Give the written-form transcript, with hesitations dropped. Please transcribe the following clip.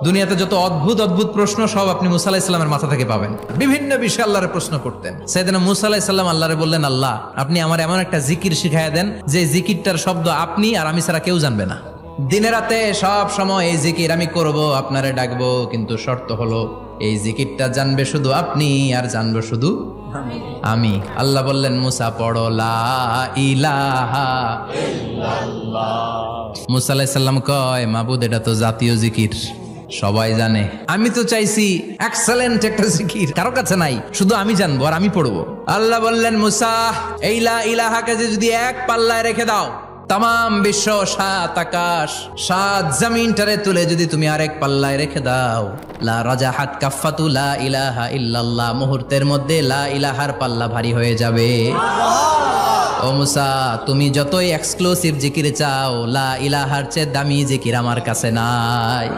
দুনিয়াতে যত অদ্ভুত অদ্ভুত প্রশ্ন সব আপনি মুসা আলাইহিস সালামের মাথা থেকে পাবেন। বিভিন্ন বিষয়ে আল্লাহরে প্রশ্ন করতেন। সাইয়েদনা মুসা আলাইহিস সালাম আল্লাহরে বললেন, আল্লাহ আপনি আমার এমন একটা জিকির শিখাইয়া দেন যে জিকিরটার শব্দ আপনি আর আমি ছাড়া কেউ জানবে না। দিনে রাতে সব সময় এই জিকির আমি করব, আপনারে ডাকবো, কিন্তু শর্ত হলো এই জিকিরটা জানবে শুধু আপনি আর জানবো শুধু আমি। আল্লাহ বললেন, মুসা পড়ো লা ইলাহা ইল্লাল্লাহ। মুসা আলাইহিস সালাম কয়, মাবুদ এটা তো জাতীয় জিকির, সবাই জানে। আমি তো চাইছি এক্সেলেন্ট একটা জিকির, কারো কাছে নাই, শুধু আমি জানবো আর আমি পড়বো। আল্লাহ বললেন, মুসা এই লা ইলাহাকে যদি এক পাল্লায় রেখে দাও, তাম বিশ্ব, 7 আকাশ 7 জমিনটারে তুলে যদি তুমি আরেক পাল্লায় রেখে দাও, লা রাজাহাত কাফাতু লা ইলাহা ইল্লাল্লাহ, মুহূর্তের মধ্যে লা ইলাহার পাল্লা ভারী হয়ে যাবে। ও মুসা, তুমি যতই এক্সক্লুসিভ জিকির চাও, লা ইলাহার চেয়ে দামি জিকির আমার কাছে নাই।